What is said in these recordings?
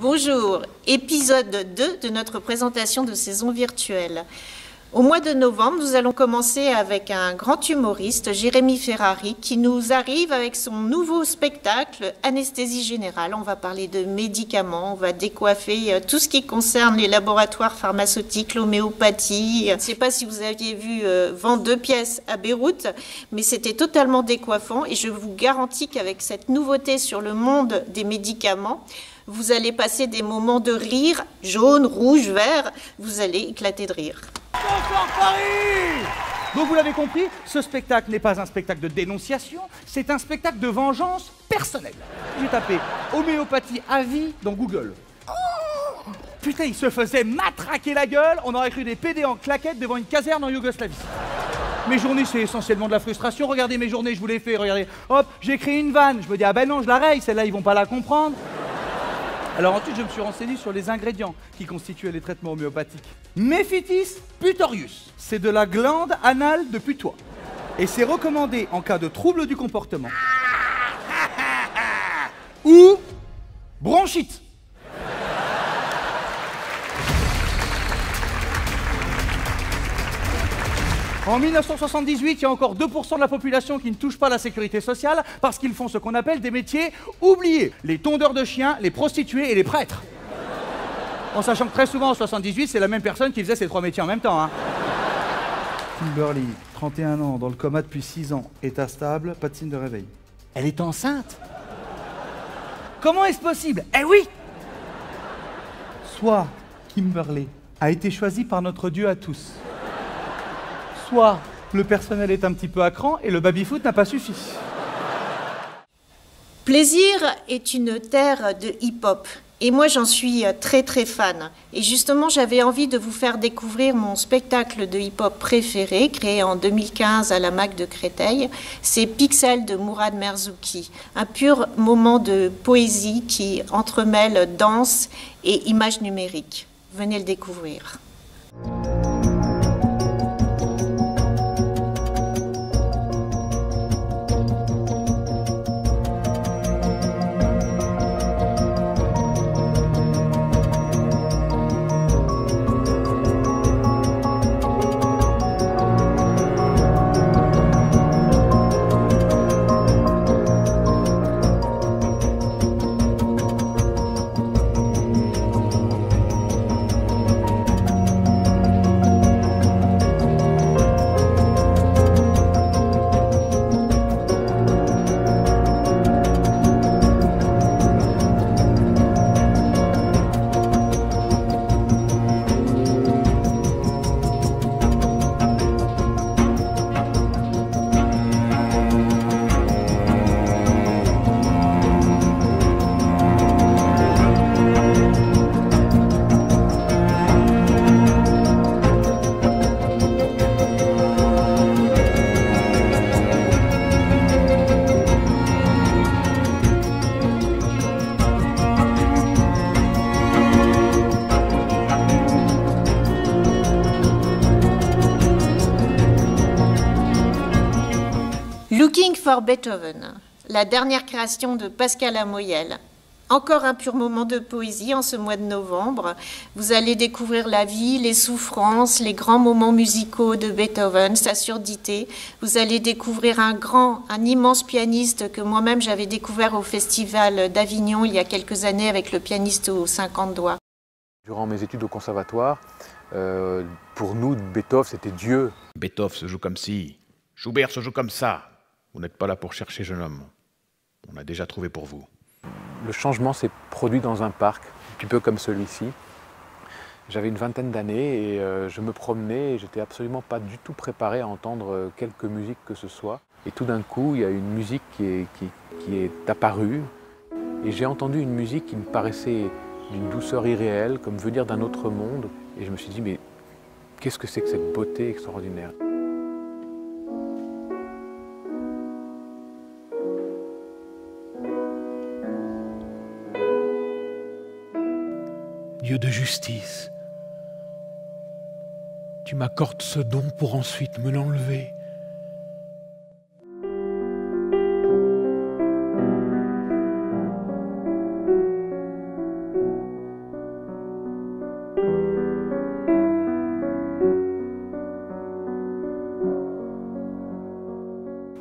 Bonjour, épisode 2 de notre présentation de saison virtuelle. Au mois de novembre, nous allons commencer avec un grand humoriste, Jérémy Ferrari, qui nous arrive avec son nouveau spectacle Anesthésie générale. On va parler de médicaments, on va décoiffer tout ce qui concerne les laboratoires pharmaceutiques, l'homéopathie. Je ne sais pas si vous aviez vu Vent 2 pièces à Beyrouth, mais c'était totalement décoiffant et je vous garantis qu'avec cette nouveauté sur le monde des médicaments, vous allez passer des moments de rire, jaune, rouge, vert, vous allez éclater de rire. Bonsoir Paris! Donc vous l'avez compris, ce spectacle n'est pas un spectacle de dénonciation, c'est un spectacle de vengeance personnelle. J'ai tapé homéopathie à vie dans Google. Oh, putain, il se faisait matraquer la gueule, on aurait cru des PD en claquettes devant une caserne en Yougoslavie. Mes journées, c'est essentiellement de la frustration. Regardez mes journées, je vous les fais, regardez. Hop, j'ai écrit une vanne, je me dis, ah ben non, je la raye, celle-là, ils vont pas la comprendre. Alors ensuite, je me suis renseigné sur les ingrédients qui constituaient les traitements homéopathiques. Mephitis putorius, c'est de la glande anale de putois. Et c'est recommandé en cas de trouble du comportement. Ou bronchite. En 1978, il y a encore 2% de la population qui ne touche pas la sécurité sociale parce qu'ils font ce qu'on appelle des métiers oubliés. Les tondeurs de chiens, les prostituées et les prêtres. En sachant que très souvent, en 78, c'est la même personne qui faisait ces trois métiers en même temps. Kimberly, 31 ans, dans le coma depuis 6 ans, état stable, pas de signe de réveil. Elle est enceinte. Comment est-ce possible? Eh oui! Soit Kimberly a été choisie par notre Dieu à tous. Soit le personnel est un petit peu à cran et le baby-foot n'a pas suffi. Plaisir est une terre de hip-hop. Et moi, j'en suis très fan. Et justement, j'avais envie de vous faire découvrir mon spectacle de hip-hop préféré, créé en 2015 à la MAC de Créteil. C'est Pixel de Mourad Merzouki. Un pur moment de poésie qui entremêle danse et images numériques. Venez le découvrir. Looking for Beethoven, la dernière création de Pascal Amoyel. Encore un pur moment de poésie en ce mois de novembre. Vous allez découvrir la vie, les souffrances, les grands moments musicaux de Beethoven, sa surdité. Vous allez découvrir un immense pianiste que moi-même j'avais découvert au Festival d'Avignon il y a quelques années avec le pianiste aux 50 doigts. Durant mes études au conservatoire, pour nous, Beethoven, c'était Dieu. Beethoven se joue comme ci, Schubert se joue comme ça. Vous n'êtes pas là pour chercher, jeune homme. On a déjà trouvé pour vous. Le changement s'est produit dans un parc, un petit peu comme celui-ci. J'avais une vingtaine d'années et je me promenais et j'étais absolument pas du tout préparé à entendre quelque musique que ce soit. Et tout d'un coup, il y a une musique qui est apparue et j'ai entendu une musique qui me paraissait d'une douceur irréelle, comme venir d'un autre monde. Et je me suis dit, mais qu'est-ce que c'est que cette beauté extraordinaire ? Dieu de justice, tu m'accordes ce don pour ensuite me l'enlever.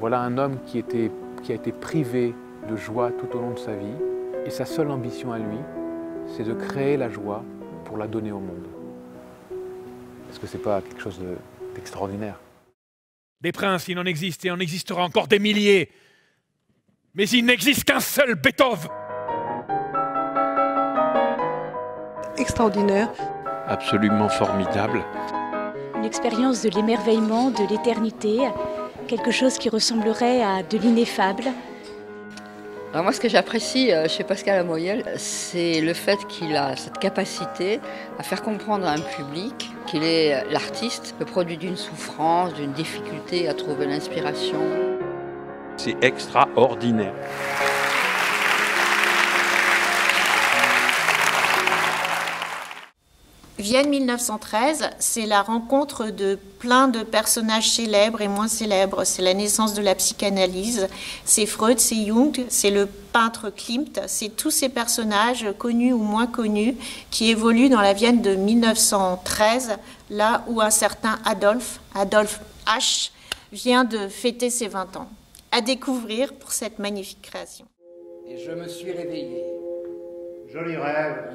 Voilà un homme qui a été privé de joie tout au long de sa vie, et sa seule ambition à lui, c'est de créer la joie pour la donner au monde. Est-ce que c'est pas quelque chose d'extraordinaire? Des princes, il en existe et en existera encore des milliers. Mais il n'existe qu'un seul Beethoven. Extraordinaire. Absolument formidable. Une expérience de l'émerveillement, de l'éternité, quelque chose qui ressemblerait à de l'ineffable. Alors moi, ce que j'apprécie chez Pascal Lamoyel, c'est le fait qu'il a cette capacité à faire comprendre à un public qu'il est l'artiste, le produit d'une souffrance, d'une difficulté à trouver l'inspiration. C'est extraordinaire. Vienne 1913, c'est la rencontre de plein de personnages célèbres et moins célèbres. C'est la naissance de la psychanalyse, c'est Freud, c'est Jung, c'est le peintre Klimt, c'est tous ces personnages connus ou moins connus qui évoluent dans la Vienne de 1913, là où un certain Adolf H, vient de fêter ses 20 ans. À découvrir pour cette magnifique création. Et je me suis réveillé. Joli rêve.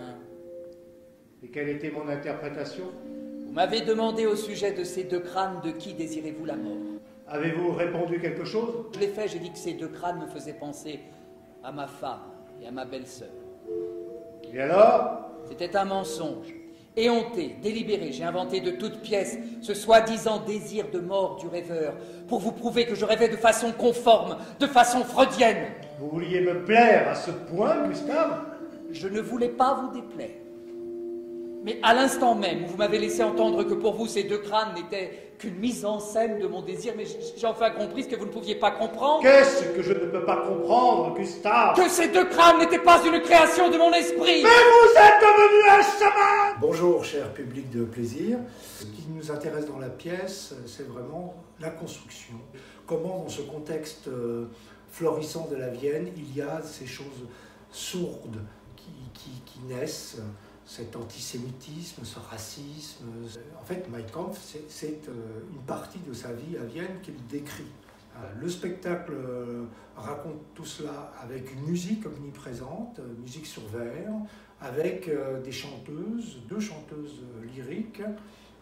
Et quelle était mon interprétation? Vous m'avez demandé au sujet de ces deux crânes de qui désirez-vous la mort. Avez-vous répondu quelque chose? Je l'ai fait, j'ai dit que ces deux crânes me faisaient penser à ma femme et à ma belle-sœur. Et alors? C'était un mensonge. Éhonté, délibéré, j'ai inventé de toutes pièces ce soi-disant désir de mort du rêveur pour vous prouver que je rêvais de façon conforme, de façon freudienne. Vous vouliez me plaire à ce point, Gustave? Je ne voulais pas vous déplaire. Mais à l'instant même où vous m'avez laissé entendre que pour vous ces deux crânes n'étaient qu'une mise en scène de mon désir, mais j'ai enfin compris ce que vous ne pouviez pas comprendre. Qu'est-ce que je ne peux pas comprendre, Gustave? Que ces deux crânes n'étaient pas une création de mon esprit. Mais vous êtes devenu un chaman! Bonjour, cher public de plaisir. Ce qui nous intéresse dans la pièce, c'est vraiment la construction. Comment, dans ce contexte florissant de la Vienne, il y a ces choses sourdes qui naissent. Cet antisémitisme, ce racisme. En fait, Mein Kampf, c'est une partie de sa vie à Vienne qu'il décrit. Le spectacle raconte tout cela avec une musique omniprésente, musique sur verre, avec des chanteuses, deux chanteuses lyriques,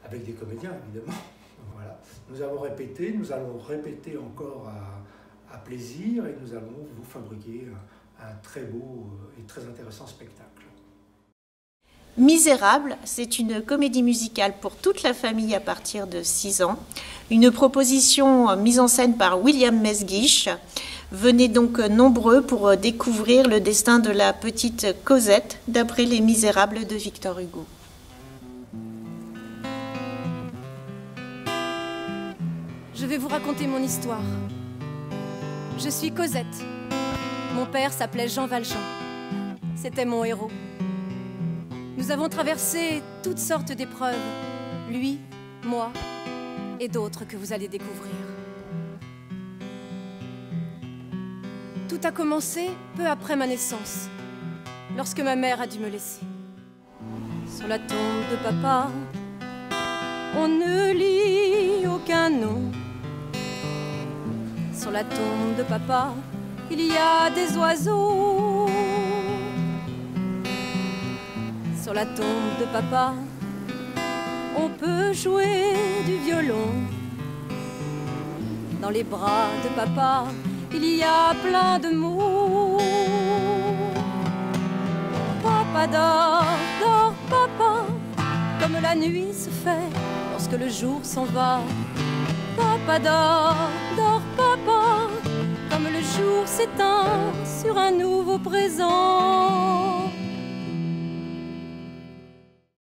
avec des comédiens évidemment. Voilà. Nous avons répété, nous allons répéter encore à plaisir et nous allons vous fabriquer un très beau et très intéressant spectacle. Misérable, c'est une comédie musicale pour toute la famille à partir de 6 ans. Une proposition mise en scène par William Mesguich. Venez donc nombreux pour découvrir le destin de la petite Cosette d'après Les Misérables de Victor Hugo. Je vais vous raconter mon histoire. Je suis Cosette. Mon père s'appelait Jean Valjean. C'était mon héros. Nous avons traversé toutes sortes d'épreuves, lui, moi et d'autres que vous allez découvrir. Tout a commencé peu après ma naissance, lorsque ma mère a dû me laisser. Sur la tombe de papa, on ne lit aucun nom. Sur la tombe de papa, il y a des oiseaux. Sur la tombe de papa, on peut jouer du violon. Dans les bras de papa, il y a plein de mots. Papa dort, dort papa, comme la nuit se fait lorsque le jour s'en va. Papa dort, dort papa, comme le jour s'éteint sur un nouveau présent.